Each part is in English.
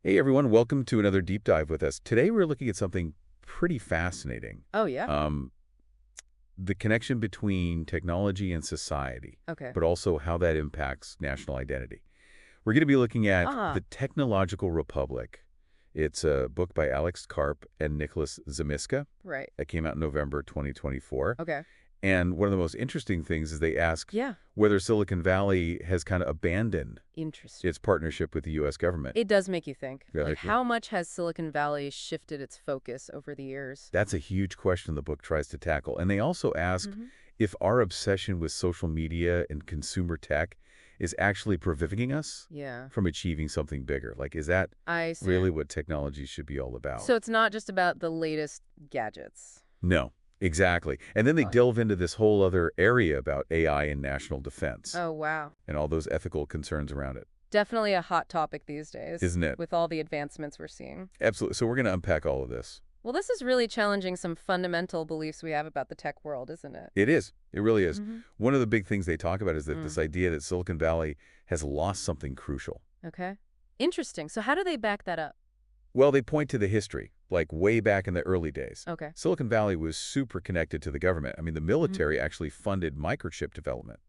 Hey everyone, welcome to another deep dive with us. Today we're looking at something pretty fascinating. Oh, yeah? Um, the connection between technology and society, Okay. but also how that impacts national identity. We're going to be looking at The Ah, Technological Republic. It's a book by Alex Karp and Nicholas Zamiska right. that came out in November 2024. Okay. And one of the most interesting things is they ask Yeah. whether Silicon Valley has kind of abandoned Interesting. its partnership with the U.S. government. It does make you think. Yeah, Like, how much has Silicon Valley shifted its focus over the years? That's a huge question the book tries to tackle. And they also ask Hmm. if our obsession with social media and consumer tech is actually preventing us Yeah. from achieving something bigger. Like, is that I see. really what technology should be all about? So it's not just about the latest gadgets. No, exactly. And then they Got it. delve into this whole other area about AI and national defense Oh, wow. and all those ethical concerns around it, Definitely a hot topic these days isn't it? with all the advancements we're seeing. Absolutely. So we're going to unpack all of this. Well, this is really challenging some fundamental beliefs we have about the tech world, isn't it? It is. It really is. Mm-hmm. One of the big things they talk about is that this idea that Silicon Valley has lost something crucial. Okay. Interesting. So how do they back that up? Well, they point to the history, like way back in the early days. Okay. Silicon Valley was super connected to the government. I mean, the Mhm. military actually funded microchip development.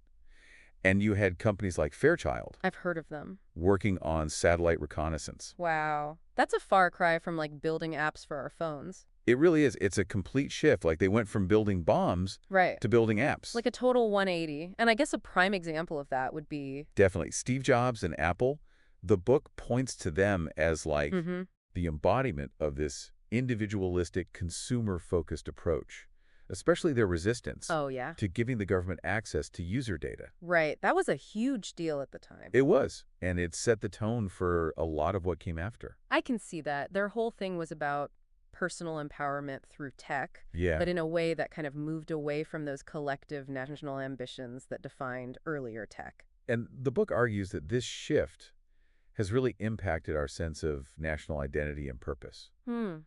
And you had companies like Fairchild I've heard of them. working on satellite reconnaissance. Wow. That's a far cry from like building apps for our phones. It really is. It's a complete shift. Like they went from building bombs Right. to building apps. Like a total 180. And I guess a prime example of that would be Definitely. Steve Jobs and Apple, the book points to them as like hmm the embodiment of this individualistic, consumer-focused approach, especially their resistance Oh, yeah. to giving the government access to user data. Right. That was a huge deal at the time. It was, and it set the tone for a lot of what came after. I can see that. Their whole thing was about personal empowerment through tech, Yeah, but in a way that kind of moved away from those collective national ambitions that defined earlier tech. and the book argues that this shift has really impacted our sense of national identity and purpose. Hmm.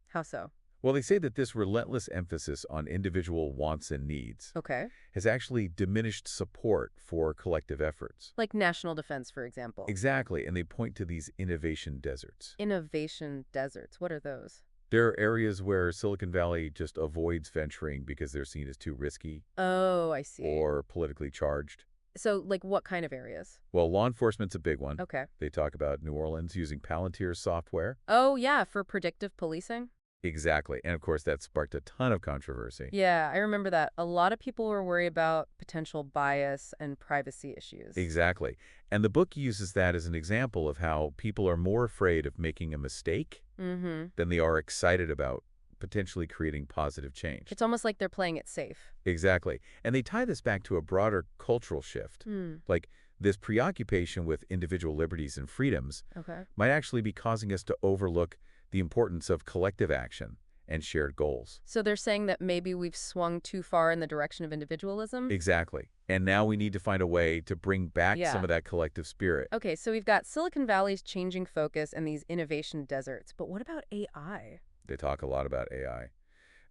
How so? Well, they say that this relentless emphasis on individual wants and needs Okay. has actually diminished support for collective efforts. Like national defense, for example. Exactly, and they point to these innovation deserts. Innovation deserts. What are those? There are areas where Silicon Valley just avoids venturing because they're seen as too risky Oh, I see. or politically charged. So, like, what kind of areas? Well, law enforcement's a big one. Okay. They talk about New Orleans using Palantir software. Oh, yeah, for predictive policing? Exactly, and of course that sparked a ton of controversy. Yeah, I remember that. A lot of people were worried about potential bias and privacy issues. Exactly, and the book uses that as an example of how people are more afraid of making a mistake Mm-hmm. than they are excited about potentially creating positive change. It's almost like they're playing it safe. Exactly. And they tie this back to a broader cultural shift. Hmm. Like this preoccupation with individual liberties and freedoms Okay. might actually be causing us to overlook the importance of collective action and shared goals. So they're saying that maybe we've swung too far in the direction of individualism? Exactly. And now we need to find a way to bring back some Yeah. of that collective spirit. Okay, so we've got Silicon Valley's changing focus and these innovation deserts. But what about AI? They talk a lot about AI,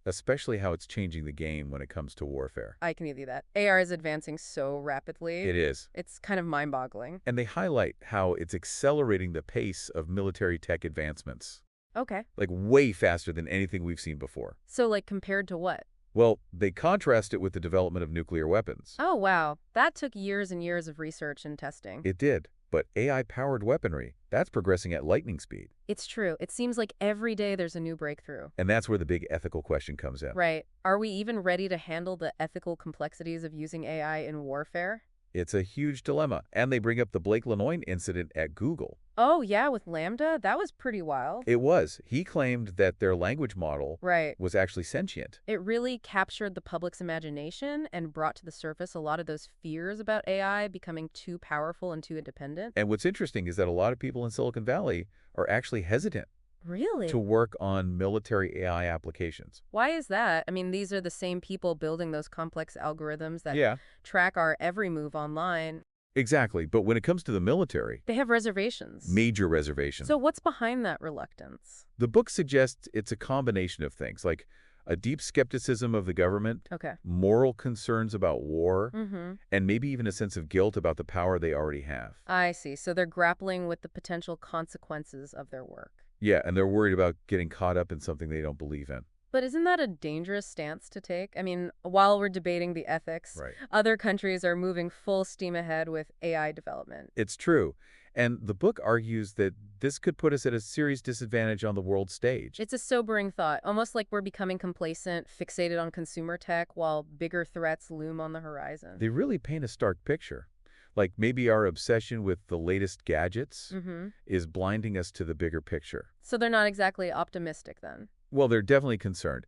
especially how it's changing the game when it comes to warfare. I can give you that. AI is advancing so rapidly. It is. It's kind of mind-boggling. And they highlight how it's accelerating the pace of military tech advancements, Okay. like way faster than anything we've seen before. So, like, compared to what? Well, they contrast it with the development of nuclear weapons. Oh, wow. That took years and years of research and testing. It did, but AI-powered weaponry, that's progressing at lightning speed. It's true. It seems like every day there's a new breakthrough. And that's where the big ethical question comes in. Right. Are we even ready to handle the ethical complexities of using AI in warfare? It's a huge dilemma, and they bring up the Blake Lemoine incident at Google. Oh, yeah, with Lambda? That was pretty wild. It was. He claimed that their language model Right. was actually sentient. It really captured the public's imagination and brought to the surface a lot of those fears about AI becoming too powerful and too independent. And what's interesting is that a lot of people in Silicon Valley are actually hesitant Really? to work on military AI applications. Why is that? I mean, these are the same people building those complex algorithms that Yeah, track our every move online. exactly. But when it comes to the military, They have reservations. major reservation. So what's behind that reluctance? The book suggests it's a combination of things, like a deep skepticism of the government, Okay. moral concerns about war, Mm-hmm. and maybe even a sense of guilt about the power they already have. I see. So they're grappling with the potential consequences of their work. Yeah, and they're worried about getting caught up in something they don't believe in. But isn't that a dangerous stance to take? I mean, while we're debating the ethics, Right. other countries are moving full steam ahead with AI development. It's true. And the book argues that this could put us at a serious disadvantage on the world stage. It's a sobering thought, almost like we're becoming complacent, fixated on consumer tech, while bigger threats loom on the horizon. They really paint a stark picture. Like maybe our obsession with the latest gadgets Mm-hmm. is blinding us to the bigger picture. So they're not exactly optimistic then. Well, they're definitely concerned,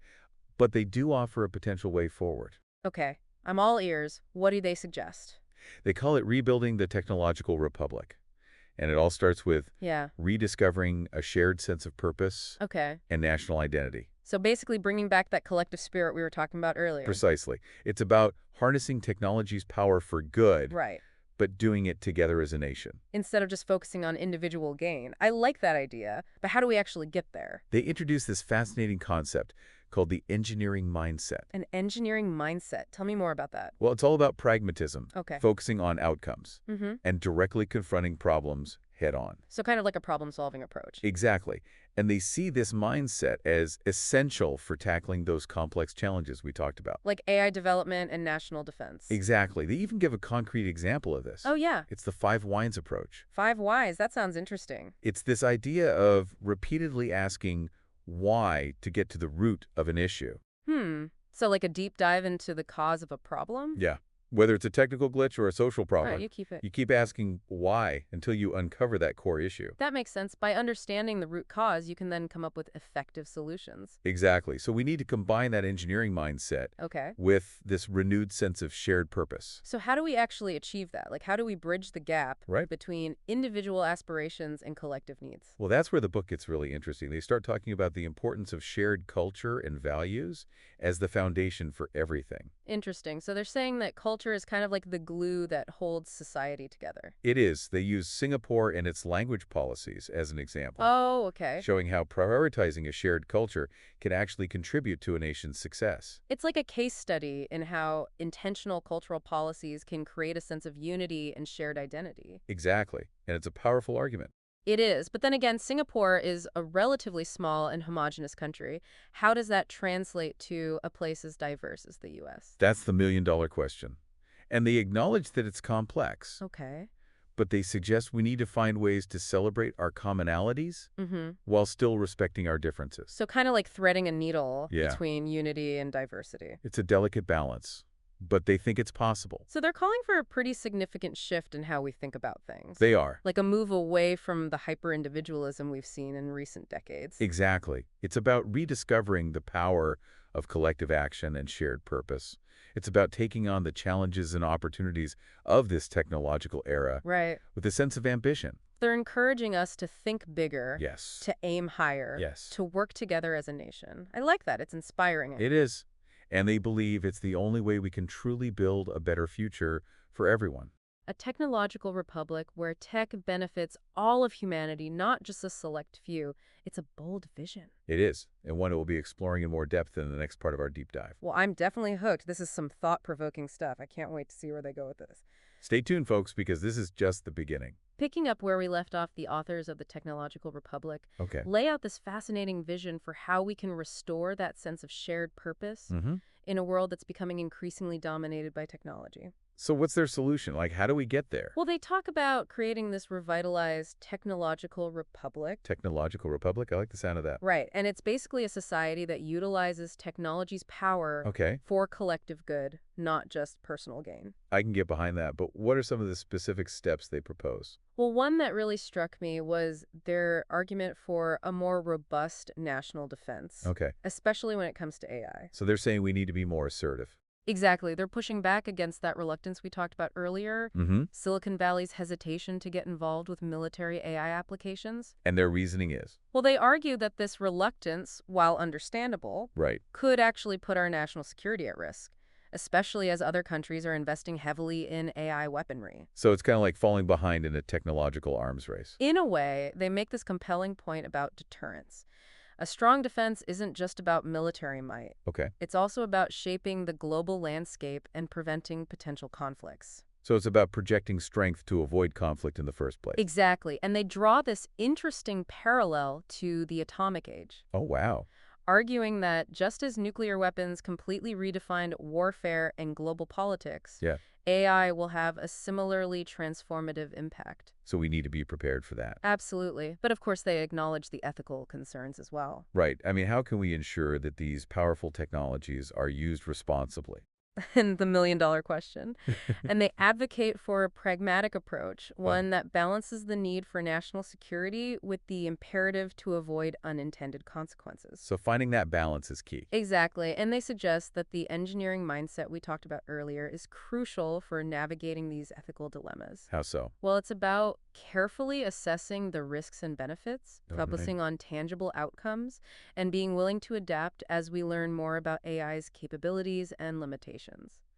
but they do offer a potential way forward. Okay, I'm all ears. What do they suggest? They call it rebuilding the technological republic. And it all starts with Yeah, rediscovering a shared sense of purpose okay. and national identity. So basically bringing back that collective spirit we were talking about earlier. Precisely. It's about harnessing technology's power for good, Right. but doing it together as a nation. Instead of just focusing on individual gain. I like that idea, but how do we actually get there? They introduce this fascinating concept called the engineering mindset. An engineering mindset. Tell me more about that. Well, it's all about pragmatism, Okay. focusing on outcomes, Mm-hmm. and directly confronting problems head on. So kind of like a problem-solving approach. Exactly. And they see this mindset as essential for tackling those complex challenges we talked about. Like AI development and national defense. Exactly. They even give a concrete example of this. Oh, yeah. It's the 5 whys approach. 5 whys. That sounds interesting. It's this idea of repeatedly asking why to get to the root of an issue. So like a deep dive into the cause of a problem? Yeah. Whether it's a technical glitch or a social All problem, right, you keep it. you keep asking why until you uncover that core issue. That makes sense. By understanding the root cause, you can then come up with effective solutions. Exactly. So we need to combine that engineering mindset Okay. with this renewed sense of shared purpose. So how do we actually achieve that? Like, how do we bridge the gap Right. between individual aspirations and collective needs? Well, that's where the book gets really interesting. They start talking about the importance of shared culture and values as the foundation for everything. Interesting. So they're saying that culture is kind of like the glue that holds society together. It is. They use Singapore and its language policies as an example, Oh, okay. showing how prioritizing a shared culture can actually contribute to a nation's success. It's like a case study in how intentional cultural policies can create a sense of unity and shared identity. Exactly. And it's a powerful argument. It is. But then again, Singapore is a relatively small and homogenous country. How does that translate to a place as diverse as the U.S.? That's the million-dollar question. And they acknowledge that it's complex, Okay. but they suggest we need to find ways to celebrate our commonalities Mm-hmm. while still respecting our differences. So kind of like threading a needle Yeah. between unity and diversity. It's a delicate balance, but they think it's possible. So they're calling for a pretty significant shift in how we think about things. They are. Like a move away from the hyper-individualism we've seen in recent decades. Exactly. It's about rediscovering the power of collective action and shared purpose. It's about taking on the challenges and opportunities of this technological era Right. with a sense of ambition. They're encouraging us to think bigger, Yes. to aim higher, Yes. to work together as a nation. I like that. It's inspiring. It is. And they believe it's the only way we can truly build a better future for everyone. A technological republic where tech benefits all of humanity, not just a select few. It's a bold vision. It is, and one we'll be exploring in more depth in the next part of our deep dive. Well, I'm definitely hooked. This is some thought-provoking stuff. I can't wait to see where they go with this. Stay tuned, folks, because this is just the beginning. Picking up where we left off, the authors of the Technological Republic Okay. lay out this fascinating vision for how we can restore that sense of shared purpose in a world that's becoming increasingly dominated by technology. So what's their solution? Like, how do we get there? Well, they talk about creating this revitalized technological republic. Technological Republic? I like the sound of that. Right, and it's basically a society that utilizes technology's power Okay, for collective good, not just personal gain. I can get behind that, but what are some of the specific steps they propose? Well, one that really struck me was their argument for a more robust national defense, Okay, especially when it comes to AI. so they're saying we need to be more assertive. Exactly. They're pushing back against that reluctance we talked about earlier, Silicon Valley's hesitation to get involved with military AI applications. And their reasoning is? Well, they argue that this reluctance, while understandable, Right. could actually put our national security at risk, especially as other countries are investing heavily in AI weaponry. So it's kind of like falling behind in a technological arms race. In a way, they make this compelling point about deterrence. A strong defense isn't just about military might. Okay. It's also about shaping the global landscape and preventing potential conflicts. So it's about projecting strength to avoid conflict in the first place. Exactly. And they draw this interesting parallel to the atomic age, Oh, wow. arguing that just as nuclear weapons completely redefined warfare and global politics, Yeah. AI will have a similarly transformative impact. So we need to be prepared for that. Absolutely. But of course, they acknowledge the ethical concerns as well. Right. I mean, how can we ensure that these powerful technologies are used responsibly? And the million-dollar question. And they advocate for a pragmatic approach, Wow. one that balances the need for national security with the imperative to avoid unintended consequences. So finding that balance is key. Exactly. And they suggest that the engineering mindset we talked about earlier is crucial for navigating these ethical dilemmas. How so? Well, it's about carefully assessing the risks and benefits, All focusing on tangible outcomes, and being willing to adapt as we learn more about AI's capabilities and limitations.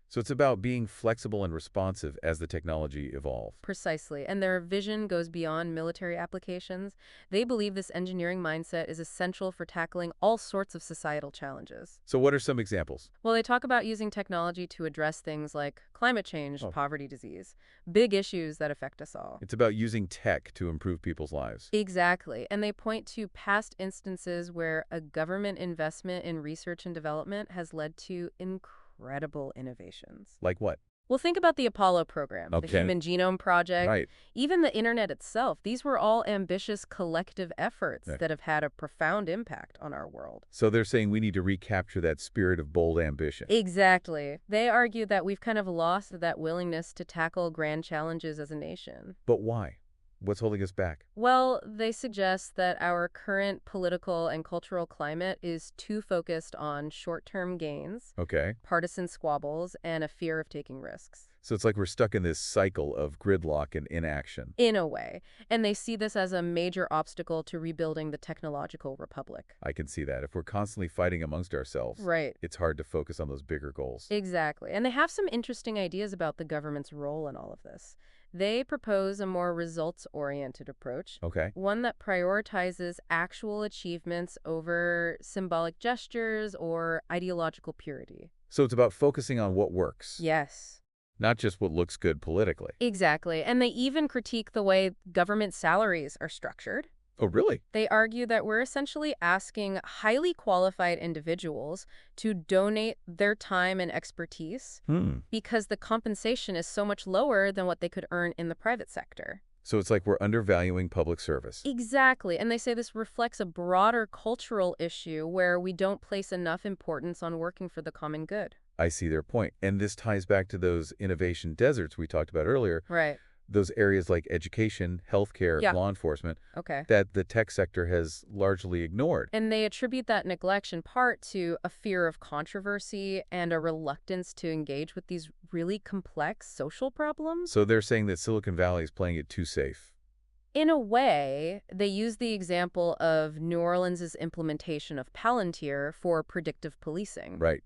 So it's about being flexible and responsive as the technology evolves. Precisely. And their vision goes beyond military applications. They believe this engineering mindset is essential for tackling all sorts of societal challenges. So what are some examples? Well, they talk about using technology to address things like climate change, Oh. poverty, disease, big issues that affect us all. It's about using tech to improve people's lives. Exactly. And they point to past instances where a government investment in research and development has led to incredible innovations. Like what? Well, think about the Apollo program, the Okay. Human Genome Project, Right. even the internet itself. These were all ambitious collective efforts Right. that have had a profound impact on our world. So they're saying we need to recapture that spirit of bold ambition. Exactly. They argue that we've kind of lost that willingness to tackle grand challenges as a nation. But why? What's holding us back? Well, they suggest that our current political and cultural climate is too focused on short-term gains, Okay. partisan squabbles, and a fear of taking risks. So it's like we're stuck in this cycle of gridlock and inaction. In a way. And they see this as a major obstacle to rebuilding the technological republic. I can see that. If we're constantly fighting amongst ourselves, Right. it's hard to focus on those bigger goals. Exactly. And they have some interesting ideas about the government's role in all of this. They propose a more results-oriented approach, Okay. one that prioritizes actual achievements over symbolic gestures or ideological purity. So it's about focusing on what works, Yes. not just what looks good politically. Exactly. And they even critique the way government salaries are structured. Oh, really? They argue that we're essentially asking highly qualified individuals to donate their time and expertise because the compensation is so much lower than what they could earn in the private sector. So it's like we're undervaluing public service. Exactly. And they say this reflects a broader cultural issue where we don't place enough importance on working for the common good. I see their point. And this ties back to those innovation deserts we talked about earlier, Right. those areas like education, healthcare, Yeah. law enforcement, Okay. that the tech sector has largely ignored. And they attribute that neglect in part to a fear of controversy and a reluctance to engage with these really complex social problems. So they're saying that Silicon Valley is playing it too safe. In a way, they use the example of New Orleans' implementation of Palantir for predictive policing. Right.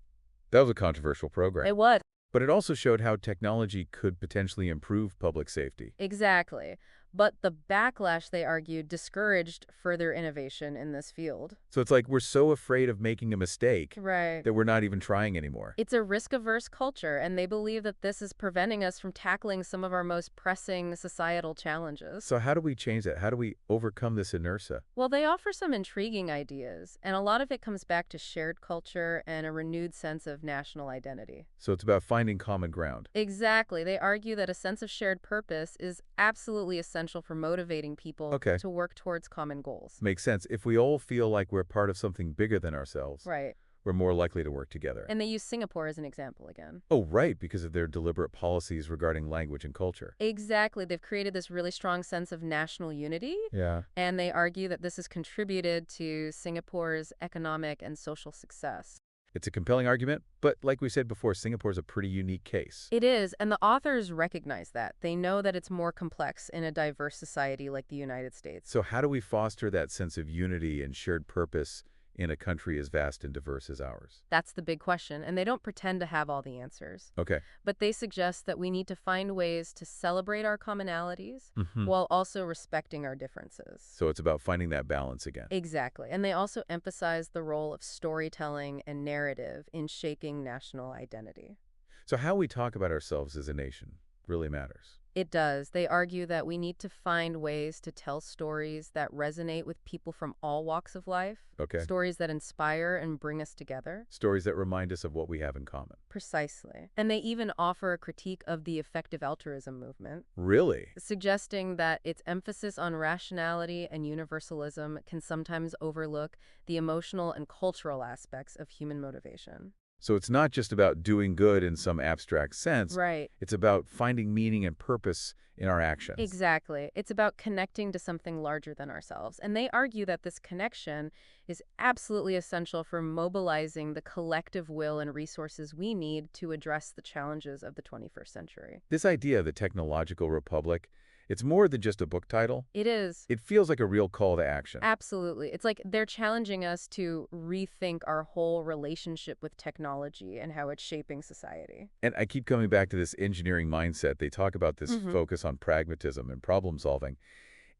That was a controversial program. It was. But it also showed how technology could potentially improve public safety. Exactly. But the backlash, they argued, discouraged further innovation in this field. So it's like we're so afraid of making a mistake Right. that we're not even trying anymore. It's a risk-averse culture, and they believe that this is preventing us from tackling some of our most pressing societal challenges. So how do we change that? How do we overcome this inertia? Well, they offer some intriguing ideas, and a lot of it comes back to shared culture and a renewed sense of national identity. So it's about finding common ground. Exactly. They argue that a sense of shared purpose is absolutely essential for motivating people Okay. to work towards common goals. Makes sense. If we all feel like we're part of something bigger than ourselves, Right. we're more likely to work together. And they use Singapore as an example again. Oh, right, because of their deliberate policies regarding language and culture. Exactly. They've created this really strong sense of national unity, Yeah. and they argue that this has contributed to Singapore's economic and social success. It's a compelling argument, but like we said before, Singapore's a pretty unique case. It is, and the authors recognize that. They know that it's more complex in a diverse society like the United States. So how do we foster that sense of unity and shared purpose in a country as vast and diverse as ours? That's the big question, and they don't pretend to have all the answers. Okay. But they suggest that we need to find ways to celebrate our commonalities Hmm. while also respecting our differences. So it's about finding that balance again. Exactly. And they also emphasize the role of storytelling and narrative in shaping national identity. So how we talk about ourselves as a nation really matters. It does. They argue that we need to find ways to tell stories that resonate with people from all walks of life, Okay. stories that inspire and bring us together. Stories that remind us of what we have in common. Precisely. And they even offer a critique of the effective altruism movement, Really? suggesting that its emphasis on rationality and universalism can sometimes overlook the emotional and cultural aspects of human motivation. So it's not just about doing good in some abstract sense. Right. It's about finding meaning and purpose in our actions. Exactly. It's about connecting to something larger than ourselves. And they argue that this connection is absolutely essential for mobilizing the collective will and resources we need to address the challenges of the 21st century. This idea of the technological republic, it's more than just a book title. It is. It feels like a real call to action. Absolutely. It's like they're challenging us to rethink our whole relationship with technology and how it's shaping society. And I keep coming back to this engineering mindset. They talk about this Mhm. focus on pragmatism and problem solving.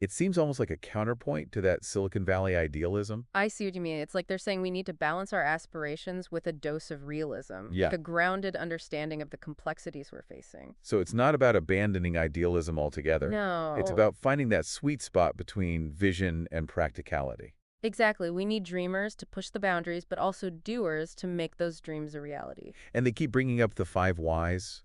It seems almost like a counterpoint to that Silicon Valley idealism. I see what you mean. It's like they're saying we need to balance our aspirations with a dose of realism, Yeah. like a grounded understanding of the complexities we're facing. So it's not about abandoning idealism altogether. No. It's about finding that sweet spot between vision and practicality. Exactly. We need dreamers to push the boundaries, but also doers to make those dreams a reality. And they keep bringing up the 5 whys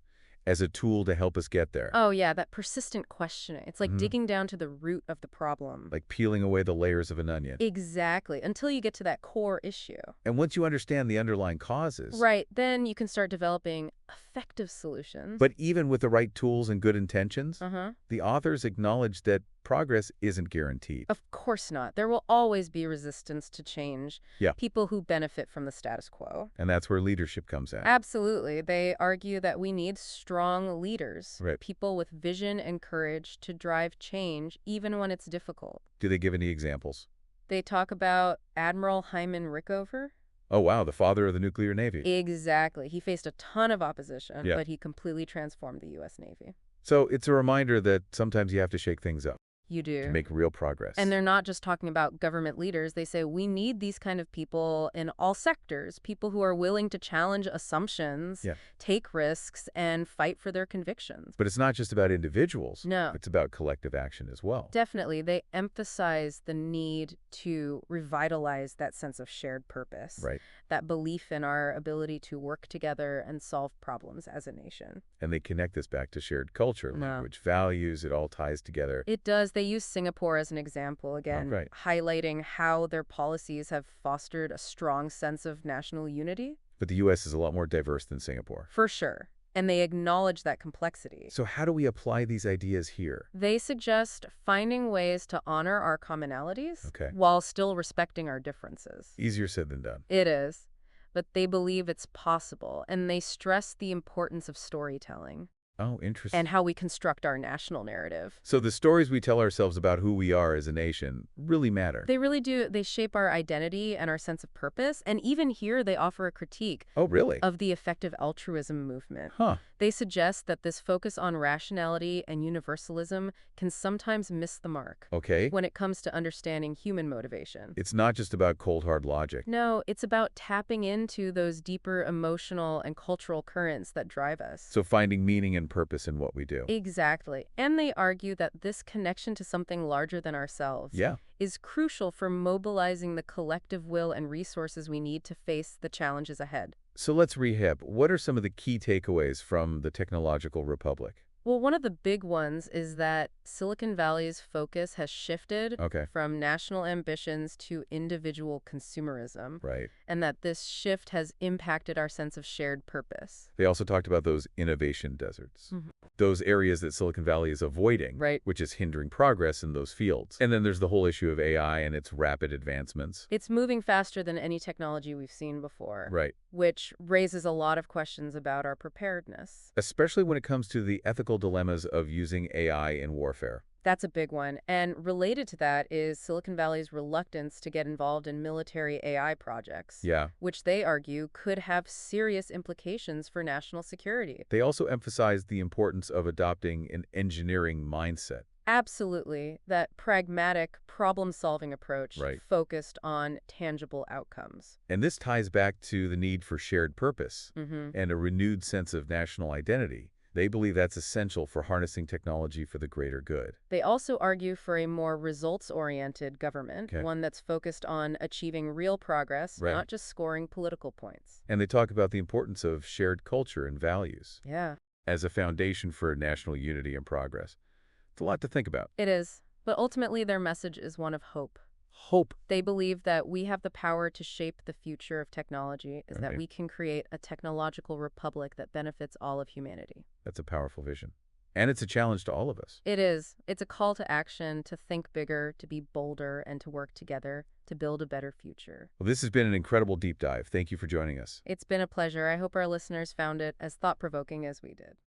as a tool to help us get there. Oh, yeah, that persistent questioning. It's like Mhm. digging down to the root of the problem. Like peeling away the layers of an onion. Exactly, until you get to that core issue. And once you understand the underlying causes, Right, then you can start developing effective solutions. but even with the right tools and good intentions, Uh-huh. the authors acknowledge that progress isn't guaranteed. Of course not. There will always be resistance to change. Yeah. People who benefit from the status quo. And that's where leadership comes in. Absolutely. They argue that we need strong leaders, Right. people with vision and courage to drive change even when it's difficult. Do they give any examples? They talk about Admiral Hyman Rickover. Oh, wow, the father of the nuclear navy. Exactly. He faced a ton of opposition, Yeah. but he completely transformed the U.S. Navy. So it's a reminder that sometimes you have to shake things up You do. to make real progress. And they're not just talking about government leaders. They say we need these kind of people in all sectors, people who are willing to challenge assumptions, Yeah. take risks, and fight for their convictions. But it's not just about individuals. No. It's about collective action as well. Definitely, they emphasize the need to revitalize that sense of shared purpose, Right. that belief in our ability to work together and solve problems as a nation. And they connect this back to shared culture, No. language, values. It all ties together. It does. They use Singapore as an example, again, right. highlighting how their policies have fostered a strong sense of national unity. But the U.S. is a lot more diverse than Singapore. For sure. And they acknowledge that complexity. So how do we apply these ideas here? They suggest finding ways to honor our commonalities Okay. while still respecting our differences. Easier said than done. It is. But they believe it's possible, and they stress the importance of storytelling Oh, interesting. and how we construct our national narrative. So the stories we tell ourselves about who we are as a nation really matter. They really do. They shape our identity and our sense of purpose. And even here, they offer a critique Oh, really? of the effective altruism movement. Huh. They suggest that this focus on rationality and universalism can sometimes miss the mark Okay. when it comes to understanding human motivation. It's not just about cold, hard logic. No, it's about tapping into those deeper emotional and cultural currents that drive us. So finding meaning and purpose in what we do. Exactly. And they argue that this connection to something larger than ourselves Yeah. is crucial for mobilizing the collective will and resources we need to face the challenges ahead. So let's rehab. What are some of the key takeaways from the technological republic? Well, one of the big ones is that Silicon Valley's focus has shifted Okay. from national ambitions to individual consumerism, Right. and that this shift has impacted our sense of shared purpose. They also talked about those innovation deserts. Mhm. Those areas that Silicon Valley is avoiding, Right. which is hindering progress in those fields. And then there's the whole issue of AI and its rapid advancements. It's moving faster than any technology we've seen before, Right. which raises a lot of questions about our preparedness. Especially when it comes to the ethical dilemmas of using AI in warfare. That's a big one. And related to that is Silicon Valley's reluctance to get involved in military AI projects, Yeah. which they argue could have serious implications for national security. They also emphasize the importance of adopting an engineering mindset. Absolutely. That pragmatic, problem-solving approach Right. focused on tangible outcomes. And this ties back to the need for shared purpose Hmm. and a renewed sense of national identity. They believe that's essential for harnessing technology for the greater good. They also argue for a more results-oriented government, Okay. one that's focused on achieving real progress, Right. not just scoring political points. And they talk about the importance of shared culture and values Yeah, as a foundation for national unity and progress. It's a lot to think about. it is. But ultimately, their message is one of hope. Hope. They believe that we have the power to shape the future of technology, is that Okay. we can create a technological republic that benefits all of humanity. That's a powerful vision. And it's a challenge to all of us. It is. It's a call to action, to think bigger, to be bolder, and to work together to build a better future. Well, this has been an incredible deep dive. Thank you for joining us. It's been a pleasure. I hope our listeners found it as thought-provoking as we did.